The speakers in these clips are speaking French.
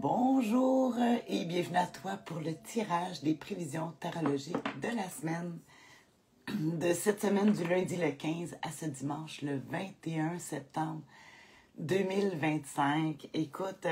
Bonjour et bienvenue à toi pour le tirage des prévisions tarologiques de la semaine, de cette semaine du lundi le 15 à ce dimanche le 21 septembre 2025. Écoute,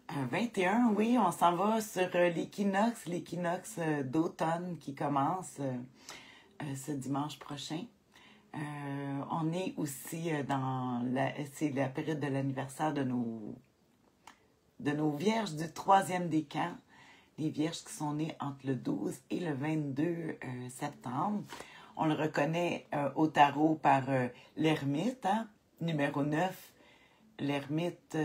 21, oui, on s'en va sur l'équinoxe d'automne qui commence ce dimanche prochain. On est aussi c'est la période de l'anniversaire de nos vierges du troisième décan, les vierges qui sont nées entre le 12 et le 22 septembre. On le reconnaît au tarot par l'ermite, numéro 9, l'ermite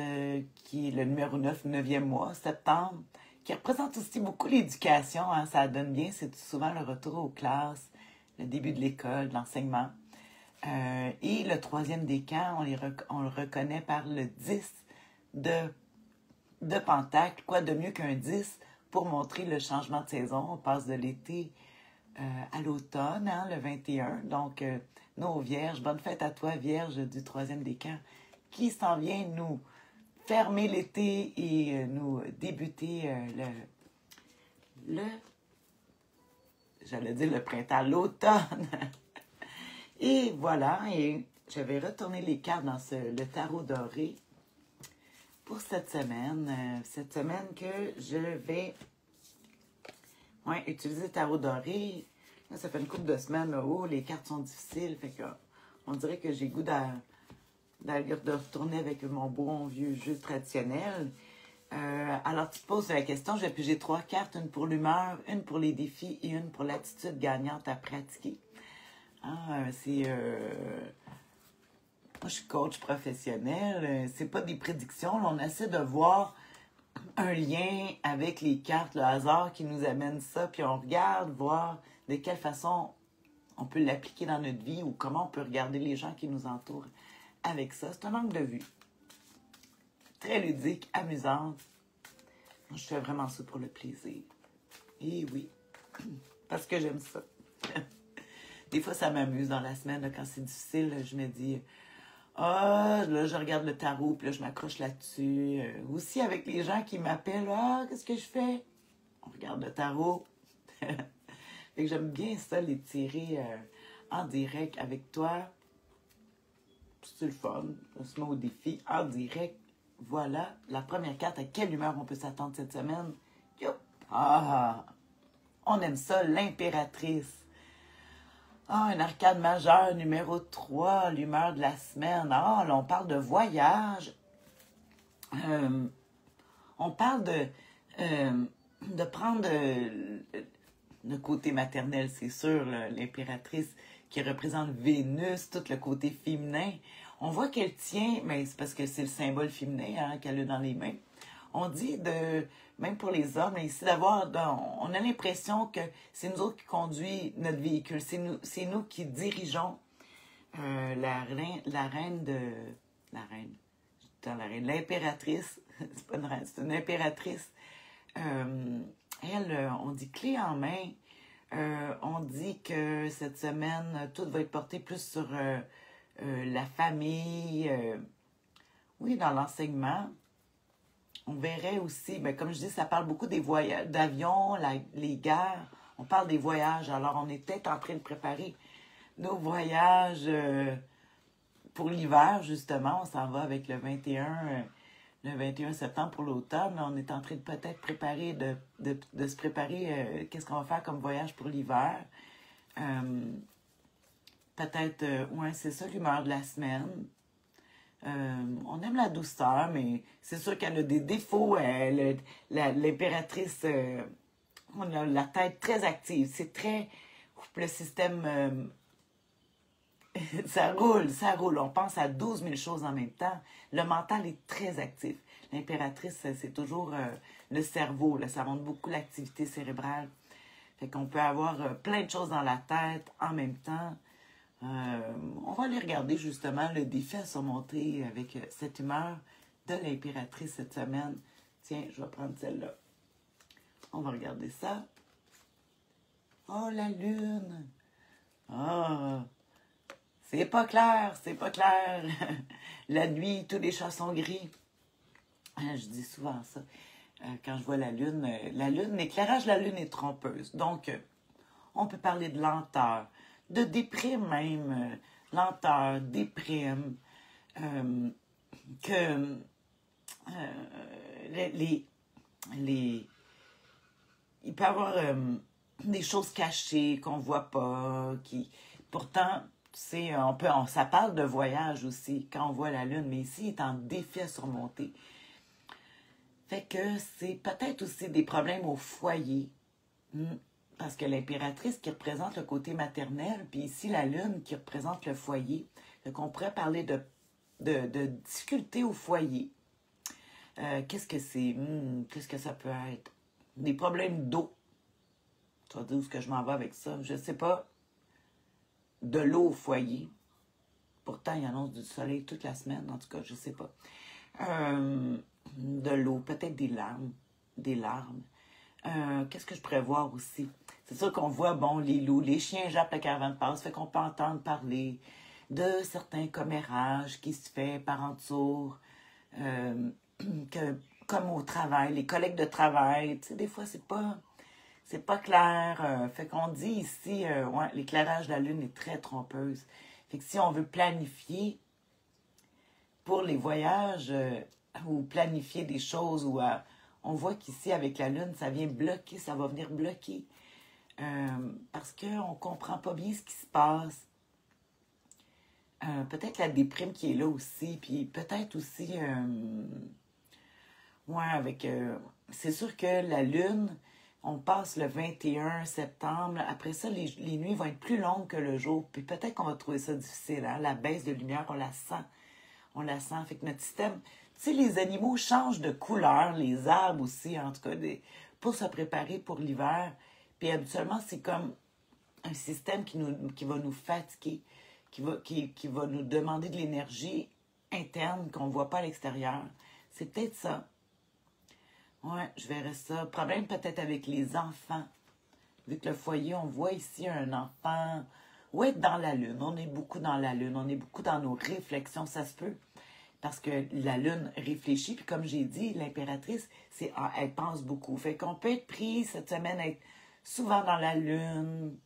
qui est le numéro 9, 9e mois, septembre, qui représente aussi beaucoup l'éducation, ça donne bien, c'est souvent le retour aux classes, le début de l'école, de l'enseignement. Et le troisième décan, on le reconnaît par le 10 de Pentacle, quoi de mieux qu'un 10 pour montrer le changement de saison. On passe de l'été à l'automne, le 21. Donc, nos vierges, bonne fête à toi, vierge du troisième décan, qui s'en vient nous fermer l'été et nous débuter j'allais dire le printemps, l'automne. Et voilà, et je vais retourner les cartes dans le tarot doré pour cette semaine que je vais utiliser le tarot doré. Là, ça fait une couple de semaines, là, les cartes sont difficiles, fait que on dirait que j'ai goût de retourner avec mon bon vieux jeu traditionnel. Alors, tu te poses la question, j'ai pigé 3 cartes, une pour l'humeur, une pour les défis et une pour l'attitude gagnante à pratiquer. Moi, je suis coach professionnel. C'est pas des prédictions. Là, on essaie de voir un lien avec les cartes, le hasard qui nous amène ça, puis on regarde, voir de quelle façon on peut l'appliquer dans notre vie ou comment on peut regarder les gens qui nous entourent avec ça. C'est un angle de vue. Très ludique, amusante. Moi, je fais vraiment ça pour le plaisir. Et oui, parce que j'aime ça. Des fois, ça m'amuse dans la semaine, là, quand c'est difficile, là, je me dis... là, je regarde le tarot, puis là, je m'accroche là-dessus. Aussi, avec les gens qui m'appellent, qu'est-ce que je fais? On regarde le tarot. Fait que j'aime bien ça, les tirer en direct avec toi. C'est le fun. On se met au défi en direct. Voilà, la première carte, à quelle humeur on peut s'attendre cette semaine? Youp! On aime ça, l'impératrice. Un arcade majeur numéro 3, l'humeur de la semaine. Là, on parle de voyage. On parle de prendre le côté maternel, c'est sûr, l'impératrice qui représente Vénus, tout le côté féminin. On voit qu'elle tient, mais c'est parce que c'est le symbole féminin qu'elle a dans les mains. On dit même pour les hommes, ici d'avoir, on a l'impression que c'est nous autres qui conduisons notre véhicule. C'est nous qui dirigeons l'impératrice. C'est pas une reine, c'est une impératrice. Elle, on dit clé en main. On dit que cette semaine, tout va être porté plus sur la famille. Oui, dans l'enseignement. On verrait aussi, comme je dis, ça parle beaucoup des voyages, d'avions, les guerres. On parle des voyages. Alors, on est peut-être en train de préparer nos voyages pour l'hiver, justement. On s'en va avec le 21 septembre pour l'automne. On est en train de peut-être préparer, de se préparer, qu'est-ce qu'on va faire comme voyage pour l'hiver. Peut-être, c'est ça l'humeur de la semaine. On aime la douceur, mais c'est sûr qu'elle a des défauts. L'impératrice, on a la tête très active. C'est très... Le système... ça roule. On pense à 12 000 choses en même temps. Le mental est très actif. L'impératrice, c'est toujours le cerveau. Là, ça montre beaucoup l'activité cérébrale. Fait qu'on peut avoir plein de choses dans la tête en même temps. On va aller regarder justement le défi à surmonter avec cette humeur de l'impératrice cette semaine. Tiens, je vais prendre celle-là. On va regarder ça. Oh, la lune! C'est pas clair, c'est pas clair. La nuit, tous les chats sont gris. Je dis souvent ça quand je vois la Lune. L'éclairage de la Lune est trompeuse. Donc, on peut parler de lenteur, de déprime même. Lenteur, déprime. Que les, il peut y avoir des choses cachées qu'on voit pas, pourtant, ça parle de voyage aussi quand on voit la Lune, mais ici, il est en défi à surmonter. Fait que c'est peut-être aussi des problèmes au foyer, parce que l'impératrice qui représente le côté maternel, puis ici la Lune qui représente le foyer. Fait qu'on pourrait parler de difficultés au foyer. Qu'est-ce que c'est? Qu'est-ce que ça peut être? Des problèmes d'eau. Tu vas dire où est-ce que je m'en vais avec ça? Je sais pas. De l'eau au foyer. Pourtant, il annonce du soleil toute la semaine. En tout cas, je sais pas. De l'eau, peut-être des larmes. Des larmes. Qu'est-ce que je pourrais voir aussi? C'est sûr qu'on voit, bon, les loups, les chiens jappent la caravane passe, fait qu'on peut entendre parler de certains commérages qui se fait par en dessous, comme au travail, les collègues de travail, tu sais, des fois, c'est pas clair. Fait qu'on dit ici, ouais, l'éclairage de la Lune est très trompeuse. Fait que si on veut planifier pour les voyages ou planifier des choses, on voit qu'ici, avec la Lune, ça vient bloquer, ça va venir bloquer. Parce qu'on ne comprend pas bien ce qui se passe. Peut-être la déprime qui est là aussi, puis peut-être aussi, c'est sûr que la Lune, on passe le 21 septembre, après ça, les nuits vont être plus longues que le jour, puis peut-être qu'on va trouver ça difficile, hein? La baisse de lumière, on la sent, fait que notre système, tu sais, les animaux changent de couleur, les arbres aussi, en tout cas, pour se préparer pour l'hiver, puis habituellement, c'est comme un système qui va nous fatiguer, qui va nous demander de l'énergie interne qu'on ne voit pas à l'extérieur. C'est peut-être ça. Ouais, je verrais ça. Problème peut-être avec les enfants. Vu que le foyer, on voit ici un enfant. Ouais, être dans la Lune. On est beaucoup dans la Lune. On est beaucoup dans nos réflexions. Ça se peut. Parce que la Lune réfléchit. Puis comme j'ai dit, l'impératrice, elle pense beaucoup. Fait qu'on peut être pris cette semaine à être souvent dans la Lune.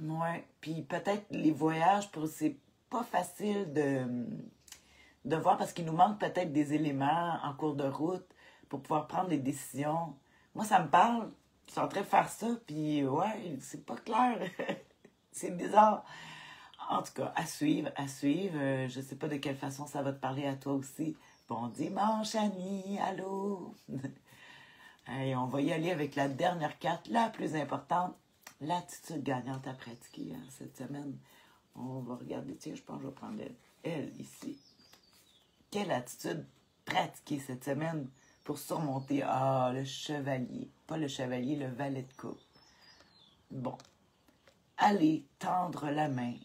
Ouais. Puis peut-être les voyages, c'est pas facile de voir parce qu'il nous manque peut-être des éléments en cours de route pour pouvoir prendre des décisions. Moi, ça me parle. Je suis en train de faire ça, puis ouais, c'est pas clair. C'est bizarre. En tout cas, à suivre, à suivre. Je sais pas de quelle façon ça va te parler à toi aussi. Bon dimanche, Annie, allô? Et on va y aller avec la dernière carte, la plus importante, l'attitude gagnante à pratiquer cette semaine. On va regarder, tiens, je pense que je vais prendre elle ici. Quelle attitude pratiquer cette semaine pour surmonter, le chevalier. Pas le chevalier, le valet de coupe. Bon. Allez tendre la main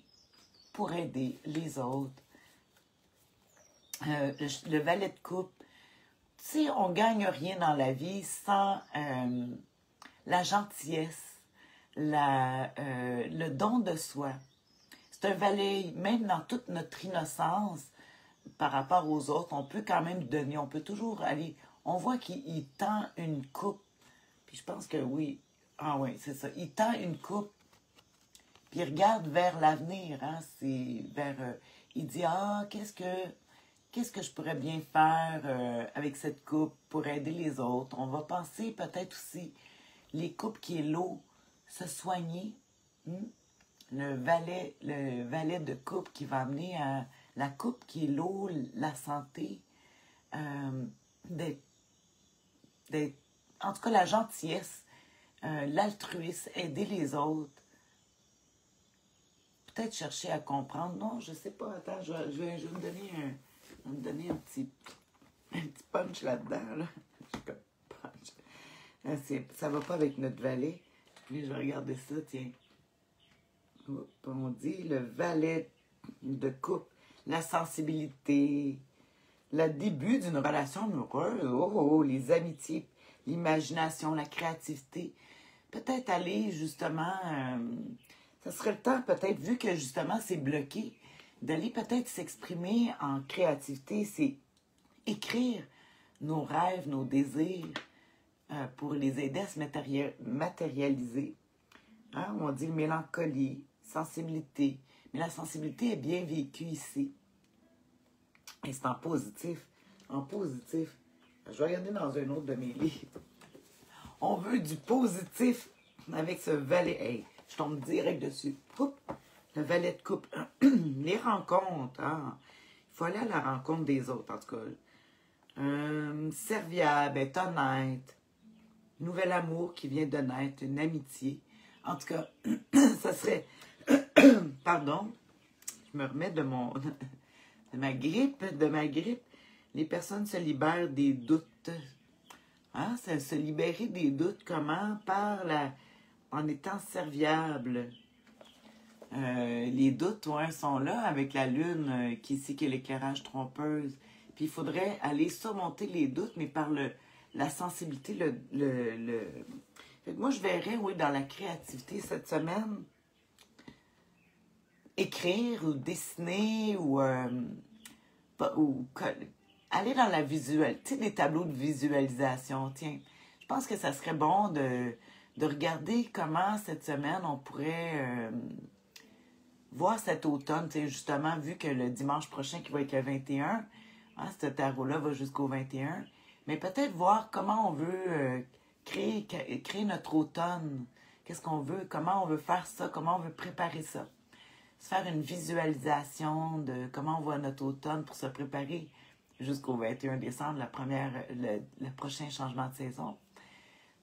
pour aider les autres. Le valet de coupe, tu sais, on ne gagne rien dans la vie sans la gentillesse, le don de soi. C'est un valet, même dans toute notre innocence, par rapport aux autres, on peut quand même donner, on peut toujours aller. On voit qu'il tend une coupe. Puis je pense que oui. Ah oui, c'est ça. Il tend une coupe. Puis il regarde vers l'avenir. Hein? C'est vers. Il dit qu'est-ce que je pourrais bien faire avec cette coupe pour aider les autres. On va penser peut-être aussi les coupes qui est l'eau, se soigner. Le valet de coupe qui va amener à la coupe qui est l'eau, la santé, en tout cas la gentillesse, l'altruisme, aider les autres. Peut-être chercher à comprendre. Non, je sais pas. Attends, je vais me donner un petit punch là-dedans. Là. Punch. Ça va pas avec notre valet. Puis je vais regarder ça, tiens. On dit le valet de coupe, la sensibilité, le début d'une relation amoureuse, les amitiés, l'imagination, la créativité. Peut-être aller justement, ça serait le temps peut-être, vu que justement c'est bloqué, d'aller peut-être s'exprimer en créativité. C'est écrire nos rêves, nos désirs, pour les aider à se matérialiser. Hein? On dit mélancolie, sensibilité. Mais la sensibilité est bien vécue ici. Et c'est en positif. En positif. Je vais regarder dans un autre de mes livres. On veut du positif avec ce valet. Hey, je tombe direct dessus. Oups, le valet de coupe. Les rencontres. Hein? Il faut aller à la rencontre des autres, en tout cas. Serviable, être honnête. Nouvel amour qui vient de naître, une amitié. En tout cas, ça serait... Pardon, je me remets de ma grippe. Les personnes se libèrent des doutes. Hein? Se libérer des doutes, comment? En étant serviable. Les doutes, ouais, sont là avec la lune, qui ici, qui est l'éclairage trompeuse. Puis il faudrait aller surmonter les doutes, mais par la sensibilité, Fait que moi, je verrais, oui, dans la créativité cette semaine, écrire ou dessiner ou aller dans la visuelle, tu sais, des tableaux de visualisation. Tiens, je pense que ça serait bon de regarder comment cette semaine on pourrait voir cet automne, tu sais, justement, vu que le dimanche prochain qui va être le 21, hein, ce tarot-là va jusqu'au 21, mais peut-être voir comment on veut créer notre automne. Qu'est-ce qu'on veut, comment on veut faire ça, comment on veut préparer ça. Se faire une visualisation de comment on voit notre automne pour se préparer jusqu'au 21 décembre, le prochain changement de saison.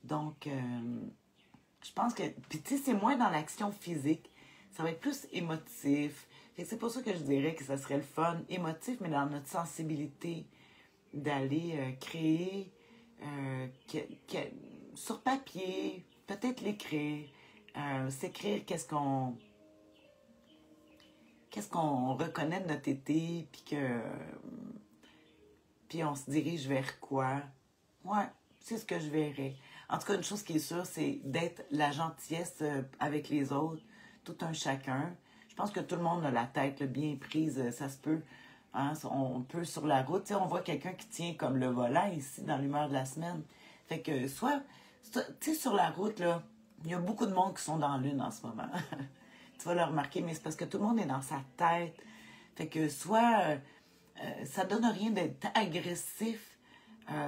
Donc, je pense que... Puis, tu sais, c'est moins dans l'action physique. Ça va être plus émotif. C'est pour ça que je dirais que ça serait le fun, émotif, mais dans notre sensibilité, d'aller créer sur papier, peut-être l'écrire, s'écrire qu'est-ce qu'on reconnaît de notre été, puis on se dirige vers quoi. Ouais, c'est ce que je verrais. En tout cas, une chose qui est sûre, c'est d'être la gentillesse avec les autres, tout un chacun. Je pense que tout le monde a la tête là, bien prise, ça se peut. Hein, on peut sur la route, on voit quelqu'un qui tient comme le volant ici dans l'humeur de la semaine. Fait que tu sais, sur la route, là, il y a beaucoup de monde qui sont dans l'une en ce moment. Tu vas le remarquer, mais c'est parce que tout le monde est dans sa tête. Fait que ça donne rien d'être agressif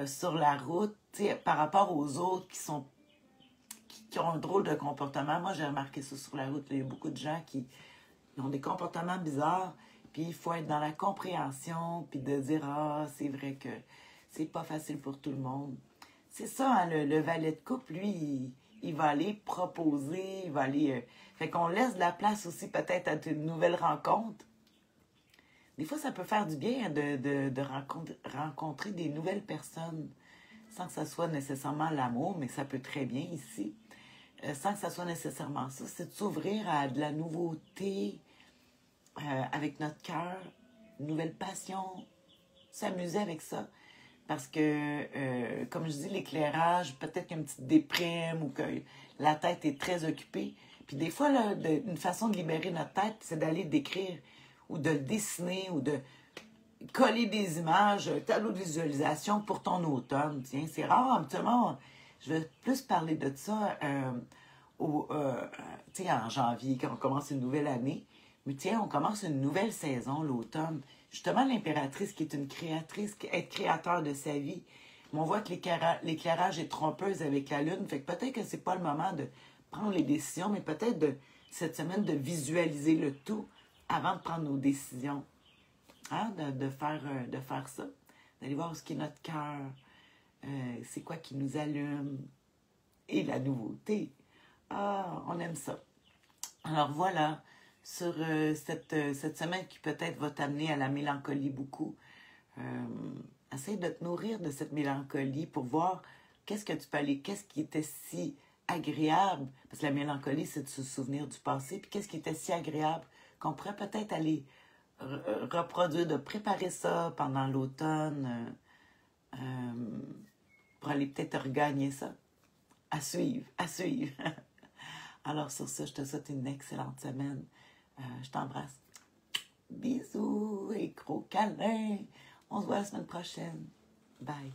sur la route, par rapport aux autres qui ont un drôle de comportement. Moi, j'ai remarqué ça sur la route. Là. Il y a beaucoup de gens qui ont des comportements bizarres, puis il faut être dans la compréhension, puis de dire « Ah, c'est vrai que c'est pas facile pour tout le monde. » C'est ça, hein, le valet de coupe, lui, il va aller proposer, il va aller... fait qu'on laisse de la place aussi peut-être à une nouvelle rencontre. Des fois, ça peut faire du bien de rencontrer des nouvelles personnes, sans que ça soit nécessairement l'amour, mais ça peut très bien ici, sans que ça soit nécessairement ça. C'est de s'ouvrir à de la nouveauté, avec notre cœur, une nouvelle passion, s'amuser avec ça. Parce que, comme je dis, l'éclairage, peut-être qu'il y a une petite déprime ou que la tête est très occupée. Puis des fois, là, une façon de libérer notre tête, c'est d'aller d'écrire ou de le dessiner ou de coller des images, un tableau de visualisation pour ton automne. Tiens, c'est rare, habituellement, je vais plus parler de ça tu sais, en janvier, quand on commence une nouvelle année. Mais tiens, on commence une nouvelle saison, l'automne. Justement, l'impératrice qui est une créatrice, être créateur de sa vie. Mais on voit que l'éclairage est trompeuse avec la lune. Fait que peut-être que c'est pas le moment de prendre les décisions, mais peut-être cette semaine de visualiser le tout avant de prendre nos décisions. Hein? De faire ça. D'aller voir ce qui est notre cœur. C'est quoi qui nous allume. Et la nouveauté. Ah, on aime ça. Alors voilà. Sur cette semaine qui peut-être va t'amener à la mélancolie beaucoup. Essaye de te nourrir de cette mélancolie pour voir qu'est-ce que tu peux aller, qu'est-ce qui était si agréable, parce que la mélancolie, c'est de se souvenir du passé, puis qu'est-ce qui était si agréable qu'on pourrait peut-être aller reproduire, de préparer ça pendant l'automne, pour aller peut-être regagner ça. À suivre, à suivre. Alors sur ça, je te souhaite une excellente semaine. Je t'embrasse. Bisous et gros câlins. On se voit la semaine prochaine. Bye.